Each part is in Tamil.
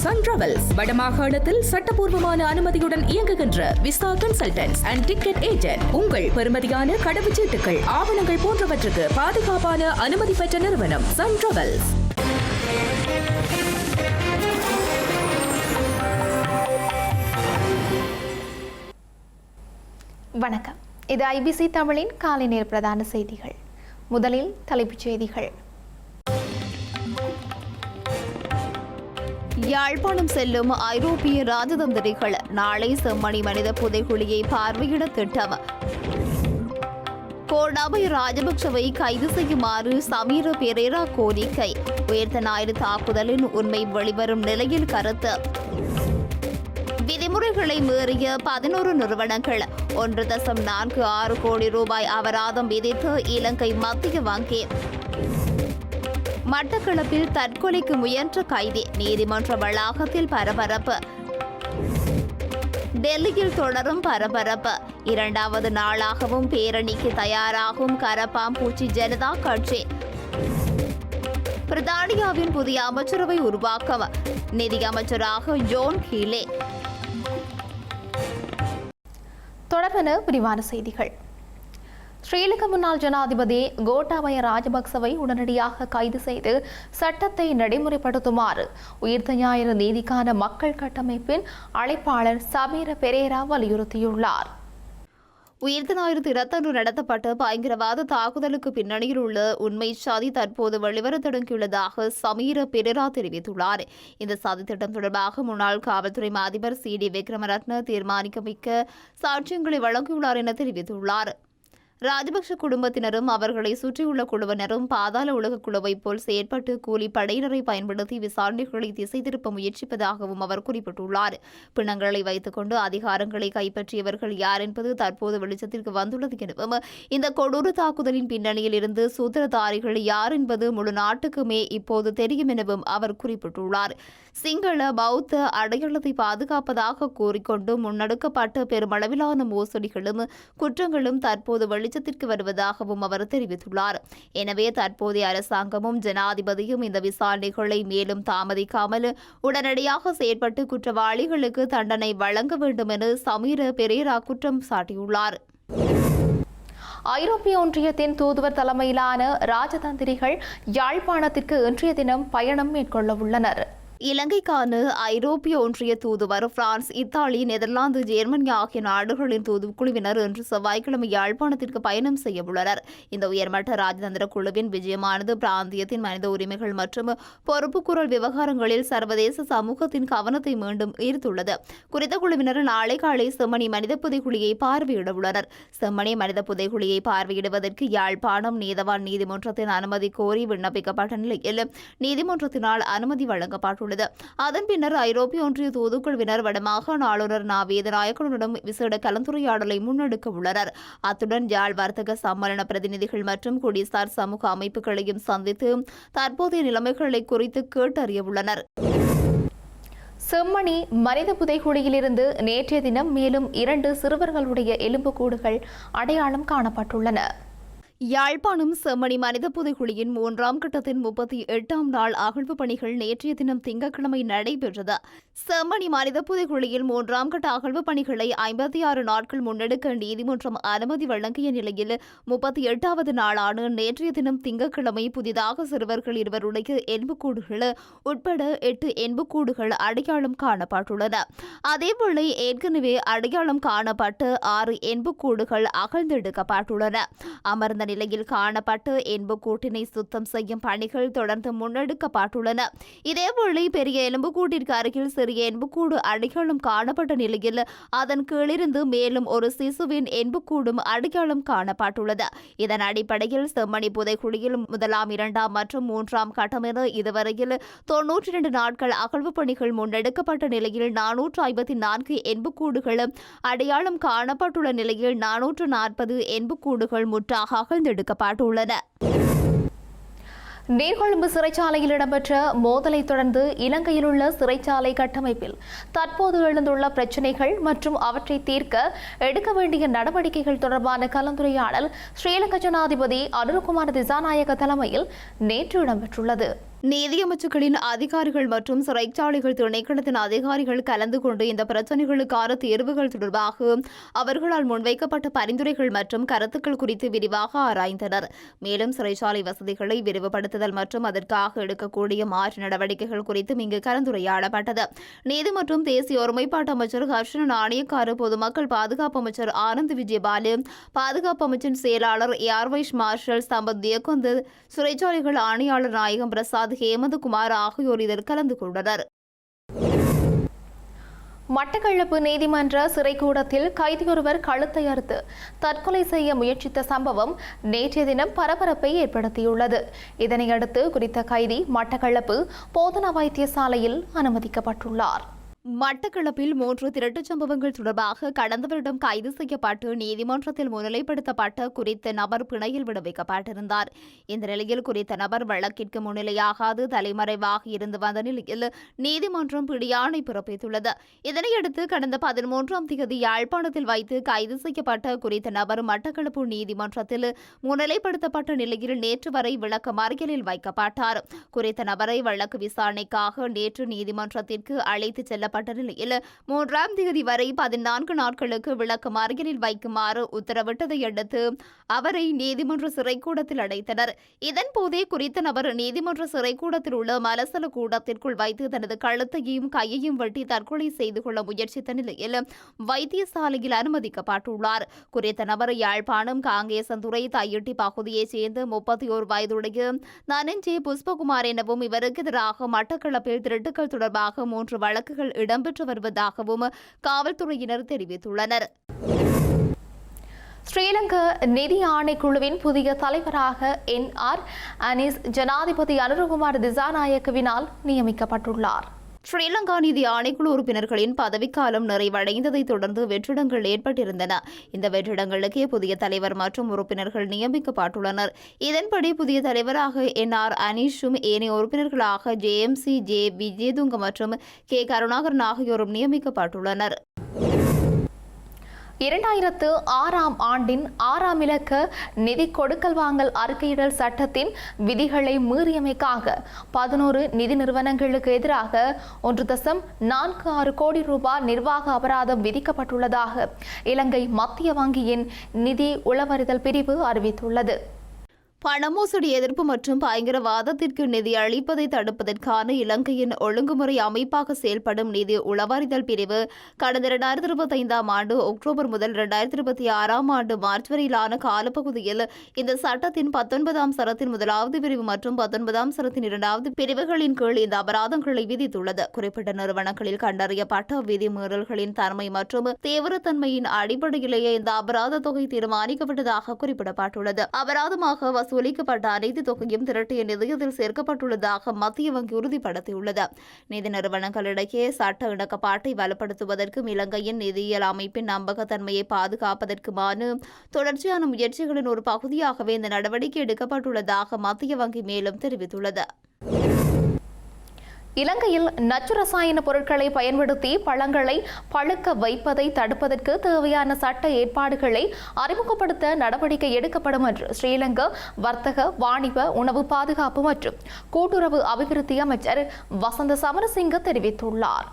சன் டிராவல்ஸ் வடமாகாணத்தில் சட்டபூர்வமான அனுமதியுடன் இயங்குகின்ற visa consultants and ticket agent. உங்கள் பெறுமதியான கடவுச்சீட்டுகள், ஆவணங்கள் போன்றவற்றுக்கு பாதுகாப்பான அனுமதி பெற்ற நிறுவனம் சன் டிராவல்ஸ். வணக்கம். இது ஐபிசி தமிழின் காலை நேர பிரதான செய்திகள். முதலில் தலைப்புச் செய்திகள். யாழ்ப்பாணம் செல்லும் ஐரோப்பிய ராஜதந்திரிகள் நாளை செம்மணி மனித புதைகுழியை பார்வையிட திட்டம். கோட்டாபய ராஜபக்சவை கைது செய்யுமாறு சமீர பெரேரா கோரிக்கை. உயிர்த்த ஞாயிறு தாக்குதலின் உண்மை வெளிவரும் நிலையில் கருத்து. விதிமுறைகளை மீறிய 11 நிறுவனங்கள் 1.46 கோடி ரூபாய் அபராதம் விதித்து இலங்கை மத்திய வங்கி. மட்டக்களப்பில் தற்கொலைக்கு முயன்ற கைதி நீதிமன்ற வளாகத்தில் பரபரப்பு. டெல்லியில் தொடரும் பரபரப்பு. 2வது நாளாகவும் பேரணிக்கு தயாராகும் கரப்பாம்பூச்சி ஜனதா கட்சி. பிரித்தானியாவின் புதிய அமைச்சரவை உருவாக்கம். நிதியமைச்சராக ஜோன் ஹீலே. தொடர்பான விரிவான செய்திகள். ஸ்ரீலங்கா முன்னாள் ஜனாதிபதி கோட்டாபய ராஜபக்சவை உடனடியாக கைது செய்து சட்டத்தை நடைமுறைப்படுத்துமாறு உயிர்த்த ஞாயிறு நீதிக்கான மக்கள் கட்டமைப்பின் அழைப்பாளர் சமீர பெரேரா வலியுறுத்தியுள்ளார். உயிர்த்த ஞாயிறு தினத்தன்று நடத்தப்பட்ட பயங்கரவாத தாக்குதலுக்கு பின்னணியில் உள்ள உண்மை சதி தற்போது வெளிவர தொடங்கியுள்ளதாக சமீர பெரேரா தெரிவித்துள்ளார். இந்த சதி திட்டம் தொடர்பாக முன்னாள் காவல்துறை அதிபர் CD விக்ரமரத்ன தீர்மானிக்கமிக்க சாட்சியங்களை வழங்கியுள்ளார் என தெரிவித்துள்ளார். ராஜபக்ஷ குடும்பத்தினரும் அவர்களை சுற்றியுள்ள குழுவினரும் பாதாள உலக குழுவை போல் செயற்பட்டு கூலி படையினரை பயன்படுத்தி விசாரணைகளை திசை திருப்ப முயற்சிப்பதாகவும் அவர் குறிப்பிட்டுள்ளார். பிணங்களை வைத்துக் கொண்டு அதிகாரங்களை கைப்பற்றியவர்கள் யார் என்பது தற்போது வெளிச்சத்திற்கு வந்துள்ளது எனவும் இந்த கொடூர தாக்குதலின் பின்னணியில் இருந்து சூத்திரதாரிகள் யார் என்பது முழு நாட்டுக்குமே இப்போது தெரியும் எனவும் அவர் குறிப்பிட்டுள்ளார். சிங்கள பௌத்த அடையாளத்தை பாதுகாப்பதாக கூறிக்கொண்டு முன்னெடுக்கப்பட்ட பெருமளவிலான மோசடிகளும் குற்றங்களும் தற்போது வெளிச்சத்திற்கு வருவதாகவும் அவர் தெரிவித்துள்ளார். எனவே தற்போதைய அரசாங்கமும் ஜனாதிபதியும் இந்த விசாரணைகளை மேலும் தாமதிக்காமல் உடனடியாக செயற்பட்டு குற்றவாளிகளுக்கு தண்டனை வழங்க வேண்டும் என சமீர பெரேரா குற்றம் சாட்டியுள்ளார். ஐரோப்பிய ஒன்றியத்தின் தூதுவர் தலைமையிலான ராஜதந்திரிகள் யாழ்ப்பாணத்திற்கு இன்றைய தினம் பயணம் மேற்கொள்ள உள்ளனர். இலங்கைக்கான ஐரோப்பிய ஒன்றிய தூதுவர் பிரான்ஸ், இத்தாலி, நெதர்லாந்து, ஜெர்மனி ஆகிய நாடுகளின் தூதுக்குழுவினர் இன்று செவ்வாய்க்கிழமை யாழ்ப்பாணத்திற்கு பயணம் செய்ய உள்ளனர். இந்த உயர்மட்ட ராஜதந்திர குழுவின் விஜயமானது பிராந்தியத்தின் மனித உரிமைகள் மற்றும் பொறுப்புக்கூறல் விவகாரங்களில் சர்வதேச சமூகத்தின் கவனத்தை மீண்டும் ஈர்த்துள்ளது. குறித்த குழுவினர் நாளை காலை செம்மணி மனித புதைகுழியை பார்வையிட உள்ளனர். செம்மணி மனித புதைகுழியை பார்வையிடுவதற்கு யாழ்ப்பாணம் நீதவான் நீதிமன்றத்தின் அனுமதி கோரி விண்ணப்பிக்கப்பட்ட நிலையில் நீதிமன்றத்தினால் அனுமதி வழங்கப்பட்டுள்ளது. அதன் பின்னர் ஐரோப்பிய ஒன்றிய தூதுக்குழுவினர் வடமாகாண ஆளுநர் நா. வேதநாயகனுடன் விசேட கலந்துரையாடலை முன்னெடுக்க உள்ளனர். அத்துடன் யாழ் வர்த்தக சம்மேளன பிரதிநிதிகள் மற்றும் குடிசார் சமூக அமைப்புகளையும் சந்தித்து தற்போதைய நிலைமைகளை குறித்து கேட்டறிய உள்ளனர். செம்மணி மனித புதைகுழியிலிருந்து நேற்றைய தினம் மேலும் 2 சிறுவர்களுடைய எலும்புக்கூடுகள் அடையாளம் காணப்பட்டுள்ளன. யாழ்ப்பாணம் செம்மணி மனித புதைகுழியின் 3ஆம் கட்டத்தின் 38ஆம் நாள் அகழ்வு பணிகள் நேற்றைய தினம் திங்கட்கிழமை நடைபெற்றது. செம்மணி மனித புதைகுழியில் 3ஆம் கட்ட அகழ்வு பணிகளை 56 நாட்கள் முன்னெடுக்க நீதிமன்றம் அனுமதி வழங்கிய நிலையில் 38வது நாளான நேற்றைய தினம் திங்கட்கிழமை புதிதாக சிறுவர்கள் 2 எலும்புக்கூடுகள் உட்பட 8 எலும்புக்கூடுகள் அடையாளம் காணப்பட்டுள்ளன. அதேவேளை ஏற்கனவே அடையாளம் காணப்பட்டு 6 எலும்புக்கூடுகள் அகழ்ந்தெடுக்கப்பட்டுள்ளன. அமர்ந்த நிலையில் காணப்பட்டு எலும்புக்கூட்டினை சுத்தம் செய்யும் பணிகள் தொடர்ந்து முன்னெடுக்கப்பட்டுள்ளன. இதேவேளை பெரிய எலும்புக்கூட்டிற்கு அருகில் சிறிய எலும்புக்கூடு அடையாளம் காணப்பட்ட நிலையில் அதன் கீழிருந்து மேலும் ஒரு சிசுவின் எலும்புக்கூடும் அடையாளம் காணப்பட்டுள்ளது. இதன் அடிப்படையில் செம்மணி புதைகுழியில் 1ஆம் 2ஆம் மற்றும் 3ஆம் கட்டம் என இதுவரையில் 92 நாட்கள் அகழ்வு பணிகள் முன்னெடுக்கப்பட்ட நிலையில் 454 எலும்புக்கூடுகள் அடையாளம் காணப்பட்டுள்ள நிலையில் 440 எலும்புக்கூடுகள் முற்றாக அகழ்ந்தெடுக்கப்பட்டுள்ளன. நீர்கொழும்பு சிறைச்சாலையில் இடம்பெற்ற மோதலை தொடர்ந்து இலங்கையில் உள்ள சிறைச்சாலை கட்டமைப்பில் தற்போது எழுந்துள்ள பிரச்சினைகள் மற்றும் அவற்றை தீர்க்க எடுக்க வேண்டிய நடவடிக்கைகள் தொடர்பான கலந்துரையாடல் ஸ்ரீலங்கா ஜனாதிபதி அனுரகுமார திசாநாயக்க தலைமையில் நேற்று இடம்பெற்றுள்ளது. நீதியமைச்சுகளின் அதிகாரிகள் மற்றும் சிறைச்சாலைகள் திணைக்களத்தின் அதிகாரிகள் கலந்து கொண்டு இந்த பிரச்சினைகளுக்கான தீர்வுகள் தொடர்பாக அவர்களால் முன்வைக்கப்பட்ட பரிந்துரைகள் மற்றும் கருத்துக்கள் குறித்து விரிவாக ஆராய்ந்தனர். மேலும் சிறைச்சாலை வசதிகளை விரிவுபடுத்துதல் மற்றும் அதற்காக எடுக்கக்கூடிய மாற்று நடவடிக்கைகள் குறித்தும் இங்கு கலந்துரையாடப்பட்டது. நீதி மற்றும் தேசிய ஒருமைப்பாட்டு அமைச்சர் ஹர்ஷன நாணயக்காரு, பொதுமக்கள் பாதுகாப்பு அமைச்சர் ஆனந்த் விஜயபாலு, பாதுகாப்பு அமைச்சின் செயலாளர் ஏர் வைஸ் மார்ஷல் சம்பத் தியக்கொந்து, சிறைச்சாலைகள் ஆணையாளர் நாயகம் பிரசாத், ஹேமந்தகுமார் ஆகியோர் இதில் கலந்து கொண்டனர். மட்டக்களப்பு நீதிமன்ற சிறைக்கூடத்தில் கைதியொருவர் கழுத்தை அறுத்து தற்கொலை செய்ய முயற்சித்த சம்பவம் நேற்றைய தினம் பரபரப்பை ஏற்படுத்தியுள்ளது. இதனையடுத்து குறித்த கைதி மட்டக்களப்பு போதனா வைத்தியசாலையில் அனுமதிக்கப்பட்டுள்ளார். மட்டக்களப்பில் 3 திருட்டுச் சம்பவங்கள் தொடர்பாக கடந்த வருடம் கைது செய்யப்பட்டு நீதிமன்றத்தில் முன்னிலைப்படுத்தப்பட்ட குறித்த நபர் பிணையில் விடுவிக்கப்பட்டிருந்தார். இந்த நிலையில் குறித்த நபர் வழக்கிற்கு முன்னிலையாகாது தலைமறைவாக இருந்து வந்த நிலையில் நீதிமன்றம் பிடியாணை பிறப்பித்துள்ளது. இதனையடுத்து கடந்த 13ஆம் தேதி யாழ்ப்பாணத்தில் வைத்து கைது செய்யப்பட்ட குறித்த நபர் மட்டக்களப்பு நீதிமன்றத்தில் முன்னிலைப்படுத்தப்பட்ட நிலையில் நேற்று வரை விளக்க மறியலில் வைக்கப்பட்டார். குறித்த நபரை வழக்கு விசாரணைக்காக நேற்று நீதிமன்றத்திற்கு அழைத்துச் செல்ல நிலையில் 3ஆம் தேதி வரை 14 நாட்களுக்கு விளக்க மறியலில் வைக்குமாறு உத்தரவிட்டதை அடுத்து அவரை நீதிமன்ற சிறைக்கூடத்தில் அடைத்தனர். இதன்போதே குறித்த நபர் நீதிமன்ற சிறைக்கூடத்தில் உள்ள மலசல கூடத்திற்குள் வைத்து தனது கழுத்தையும் கையையும் வெட்டி தற்கொலை செய்து கொள்ள முயற்சித்த நிலையில் வைத்தியசாலையில் அனுமதிக்கப்பட்டுள்ளார். குறித்த நபர் யாழ்ப்பாணம் காங்கேசந்துறை தையிட்டி பகுதியைச் சேர்ந்த 31 வயதுடைய நனஞ்சே புஷ்பகுமார் எனவும் இவருக்கு எதிராக மட்டக்களப்பில் திருட்டுக்கள் தொடர்பாக 3 வழக்குகள் இடம்பெற்று வருவதாகவும் காவல்துறையினர் தெரிவித்துள்ளனர். ஸ்ரீலங்கா நிதி ஆணைக்குழுவின் புதிய தலைவராக என்.ஆர். அனீஸ் ஜனாதிபதி அனுரகுமார் திசாநாயக்கவினால் நியமிக்கப்பட்டுள்ளார். ஸ்ரீலங்கா நிதி ஆணைக்குழு உறுப்பினர்களின் பதவிக்காலம் நிறைவடைந்ததைத் தொடர்ந்து வெற்றிடங்கள் ஏற்பட்டிருந்தன. இந்த வெற்றிடங்களுக்கு புதிய தலைவர் மற்றும் உறுப்பினர்கள் நியமிக்கப்பட்டுள்ளனர். இதன்படி புதிய தலைவராக என்.ஆர். அனீஷும் ஏனைய உறுப்பினர்களாக ஜே.எம்.சி. ஜே. விஜயதுங்க மற்றும் கே. கருணாகரன் ஆகியோரும் நியமிக்கப்பட்டுள்ளனர். 2006ஆம் ஆண்டின் 6ஆம் இலக்க நிதி கொடுக்கல் வாங்கல் அறிக்கையிடல் சட்டத்தின் விதிகளை மீறியமைக்காக 11 நிதி நிறுவனங்களுக்கு எதிராக 1.46 கோடி ரூபாய் நிர்வாக அபராதம் விதிக்கப்பட்டுள்ளதாக இலங்கை மத்திய வங்கியின் நிதி உளவறிதல் பிரிவு அறிவித்துள்ளது. பணமோசடி எதிர்ப்பு மற்றும் பயங்கரவாதத்திற்கு நிதி அளிப்பதை தடுப்பதற்கான இலங்கையின் ஒழுங்குமுறை அமைப்பாக செயல்படும் நிதி உளவறிதல் பிரிவு கடந்த 2025ஆம் ஆண்டு அக்டோபர் முதல் 2026ஆம் ஆண்டு மார்ச் வரையிலான காலப்பகுதியில் இந்த சட்டத்தின் 19ஆம் சரத்தின் 1வது பிரிவு மற்றும் 19ஆம் சரத்தின் 2வது பிரிவுகளின் கீழ் இந்த அபராதங்களை விதித்துள்ளது. குறிப்பிட்ட நிறுவனங்களில் கண்டறியப்பட்ட விதிமீறல்களின் தன்மை மற்றும் தீவிரத்தன்மையின் அடிப்படையிலேயே இந்த அபராத தொகை தீர்மானிக்கப்பட்டதாக குறிப்பிடப்பட்டுள்ளது. அபராதமாக வசூலிக்கப்பட்ட அனைத்து தொகையும் திரட்டிய நிதியத்தில் சேர்க்கப்பட்டுள்ளதாக மத்திய வங்கி உறுதிப்படுத்தியுள்ளது. நிதி நிறுவனங்களிடையே சட்ட இணக்கப்பாட்டை வலுப்படுத்துவதற்கும் இலங்கையின் நிதியியல் அமைப்பின் நம்பகத்தன்மையை பாதுகாப்பதற்குமான தொடர்ச்சியான முயற்சிகளின் ஒரு பகுதியாகவே இந்த நடவடிக்கை எடுக்கப்பட்டுள்ளதாக மத்திய வங்கி மேலும் தெரிவித்துள்ளது. இலங்கையில் நச்சு ரசாயன பொருட்களை பயன்படுத்தி பழங்களை பழுக்க வைப்பதை தடுப்பதற்கு தேவையான சட்ட ஏற்பாடுகளை அறிமுகப்படுத்த நடவடிக்கை எடுக்கப்படும் என்று ஸ்ரீலங்கா வர்த்தக, வாணிப, உணவு பாதுகாப்பு மற்றும் கூட்டுறவு அபிவிருத்தி அமைச்சர் வசந்த சமரசிங்க தெரிவித்துள்ளார்.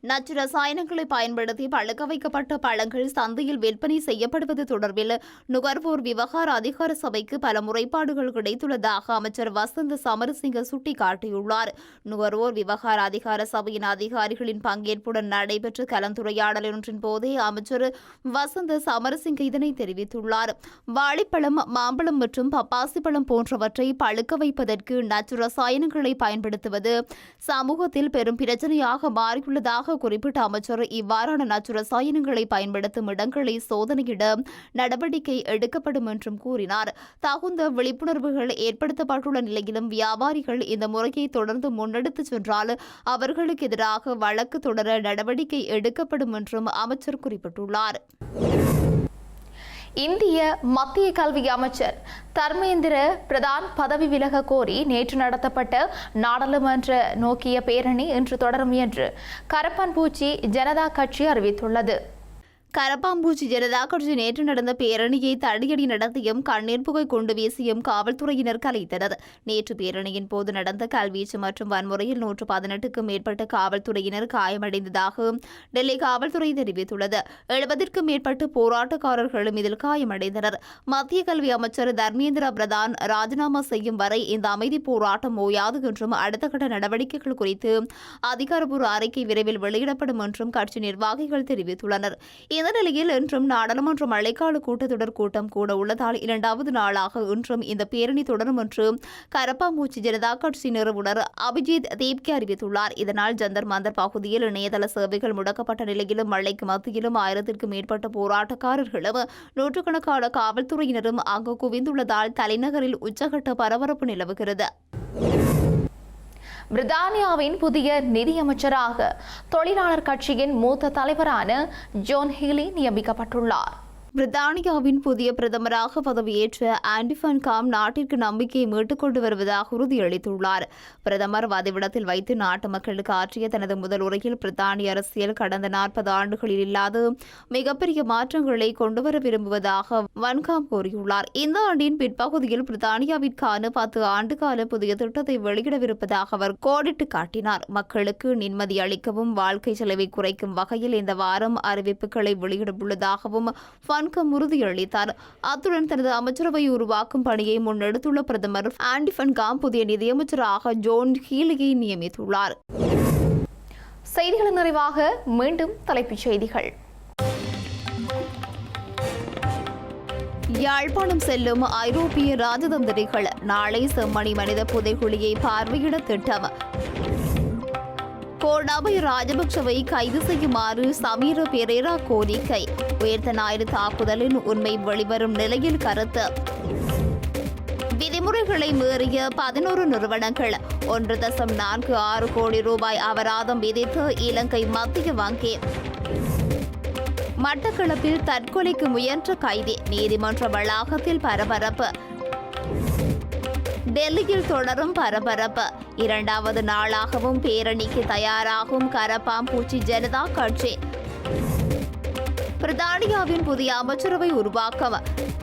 நச்சு ரசாயனங்களை பயன்படுத்தி பழுக்க வைக்கப்பட்ட பழங்கள் சந்தையில் விற்பனை செய்யப்படுவது தொடர்பில் நுகர்வோர் விவகார அதிகார சபைக்கு பல முறைப்பாடுகள் கிடைத்துள்ளதாக அமைச்சர் வசந்த சமரசிங்க சுட்டிக்காட்டியுள்ளார். நுகர்வோர் விவகார அதிகார சபையின் அதிகாரிகளின் பங்கேற்புடன் நடைபெற்ற கலந்துரையாடலின் போதே அமைச்சர் வசந்த சமரசிங்க இதனை தெரிவித்துள்ளார். வாழைப்பழம், மாம்பழம் மற்றும் பப்பாசி பழம் போன்றவற்றை பழுக்க வைப்பதற்கு நச்சு ரசாயனங்களை பயன்படுத்துவது சமூகத்தில் பெரும் பிரச்சனையாக மாறியுள்ளதாக குறிப்பிட்ட அமைச்சர் இவ்வாறான நச்சு ரசாயனங்களை பயன்படுத்தும் இடங்களை சோதனையிட நடவடிக்கை எடுக்கப்படும் என்றும் கூறினார். தகுந்த விழிப்புணர்வுகள் ஏற்படுத்தப்பட்டுள்ள நிலையிலும் வியாபாரிகள் இந்த முறையை தொடர்ந்து முன்னெடுத்துச் சென்றால் அவர்களுக்கு எதிராக வழக்கு தொடர நடவடிக்கை எடுக்கப்படும் என்றும் அமைச்சர் குறிப்பிட்டுள்ளார். இந்திய மத்திய கல்வி அமைச்சர் தர்மேந்திர பிரதான் பதவி விலக கோரி நேற்று நடத்தப்பட்ட நாடாளுமன்ற நோக்கிய பேரணி இன்று தொடரும் என்று கரப்பான்பூச்சி ஜனதா கட்சி அறிவித்துள்ளது. கரப்பாம்பூச்சி ஜனதா கட்சி நேற்று நடந்த பேரணியை தடியடி நடத்தியும் கண்ணீர் புகை கொண்டு வீசியும் காவல்துறையினர் கலைத்தனர். நேற்று பேரணியின் போது நடந்த கல்வீச்சு மற்றும் வன்முறையில் 118க்கும் மேற்பட்ட காவல்துறையினர் காயமடைந்ததாக டெல்லி காவல்துறை தெரிவித்துள்ளது. 70க்கும் மேற்பட்ட போராட்டக்காரர்களும் இதில் காயமடைந்தனர். மத்திய கல்வி அமைச்சர் தர்மேந்திர பிரதான் ராஜினாமா செய்யும் வரை இந்த அமைதி போராட்டம் ஓயாது என்றும் அடுத்த கட்ட நடவடிக்கைகள் குறித்து அதிகாரப்பூர்வ அறிக்கை விரைவில் வெளியிடப்படும் என்றும் கட்சி நிர்வாகிகள் தெரிவித்துள்ளனர். இந்த நிலையில் இன்றும் நாடாளுமன்ற மழைக்கால கூட்டத்தொடர் கூட்டம் கூட உள்ளதால் 2வது நாளாக இன்றும் இந்த பேரணி தொடரும் என்று கரப்பாம்பூச்சி ஜனதா கட்சி நிறுவனர் அபிஜித் தேப்கே அறிவித்துள்ளார். இதனால் ஜந்தர் மந்தர் பகுதியில் இணையதள சேவைகள் முடக்கப்பட்ட நிலையிலும் மழைக்கு மத்தியிலும் 1000க்கும் மேற்பட்ட போராட்டக்காரர்களும் நூற்றுக்கணக்கான காவல்துறையினரும் அங்கு குவிந்துள்ளதால் தலைநகரில் உச்சகட்ட பரபரப்பு நிலவுகிறது. பிரித்தானியாவின் புதிய நிதியமைச்சராக தொழிலாளர் கட்சியின் மூத்த தலைவரான ஜோன் ஹீலி நியமிக்கப்பட்டுள்ளார். பிரித்தானியாவின் புதிய பிரதமராக பதவியேற்ற ஆண்டி ஃபன் காம் நாட்டிற்கு நம்பிக்கையை மீட்டுக் கொண்டு வருவதாக உறுதியளித்துள்ளார். பிரதமர் வதிவிடத்தில் வைத்து நாட்டு மக்களுக்கு ஆற்றிய தனது முதல் உரையில் பிரித்தானிய அரசியல் கடந்த 40 ஆண்டுகளில் இல்லாத மிகப்பெரிய மாற்றங்களை கொண்டுவர விரும்புவதாக வன்காம் கூறியுள்ளார். இந்த ஆண்டின் பிற்பகுதியில் பிரித்தானியாவிற்கான 10 ஆண்டுகால புதிய திட்டத்தை வெளியிடவிருப்பதாக அவர் கோடிட்டு காட்டினார். மக்களுக்கு நிம்மதி அளிக்கவும் வாழ்க்கை செலவை குறைக்கும் வகையில் இந்த வாரம் அறிவிப்புகளை வெளியிடவுள்ளதாகவும் வன்கம் உறுதியளித்தார். அத்துடன் தனது அமைச்சரவை உருவாக்கும் பணியை முன்னெடுத்துள்ள பிரதமர் ஆண்டி ஃபன் காம் புதிய நிதியமைச்சராக ஜோன் ஹீலியை நியமித்துள்ளார். செய்திகளின் நிறைவாக மீண்டும் தலைப்புச் செய்திகள். யாழ்ப்பாணம் செல்லும் ஐரோப்பிய ராஜதந்திரிகள் நாளை செம்மணி மனித புதைகுழியை பார்வையிட திட்டம். கோட்டாபய ராஜபக்சவை கைது செய்யுமாறு சமீர பெரேரா கோரிக்கை. உயிர்த்த ஞாயிறு தாக்குதலின் உண்மை வெளிவரும் நிலையில் கருத்து. விதிமுறைகளை மீறிய 11 நிறுவனங்கள் 1.46 கோடி ரூபாய் அபராதம் விதித்து இலங்கை மத்திய வங்கி. மட்டக்களப்பில் தற்கொலைக்கு முயன்ற கைதி நீதிமன்ற வளாகத்தில் பரபரப்பு. டெல்லியில் தொடரும் பரபரப்பு. 2வது நாளாகவும் பேரணிக்கு தயாராகும் கரப்பாம்பூச்சி ஜனதா கட்சி. பிரித்தானியாவின் புதிய அமைச்சரவை உருவாக்கம்.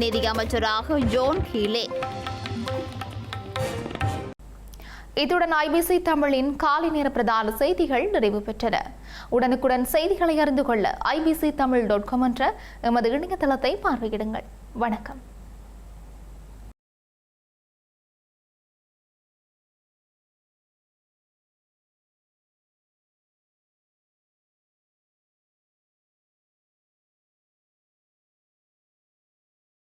நிதியமைச்சராக ஜோன் ஹீலே. இத்துடன் ஐபிசி தமிழின் காலை நேர பிரதான செய்திகள் நிறைவு பெற்றன. உடனுக்குடன் செய்திகளை அறிந்து கொள்ள IBCTamil.com என்ற எமது இணையதளத்தை பார்வையிடுங்கள். வணக்கம்.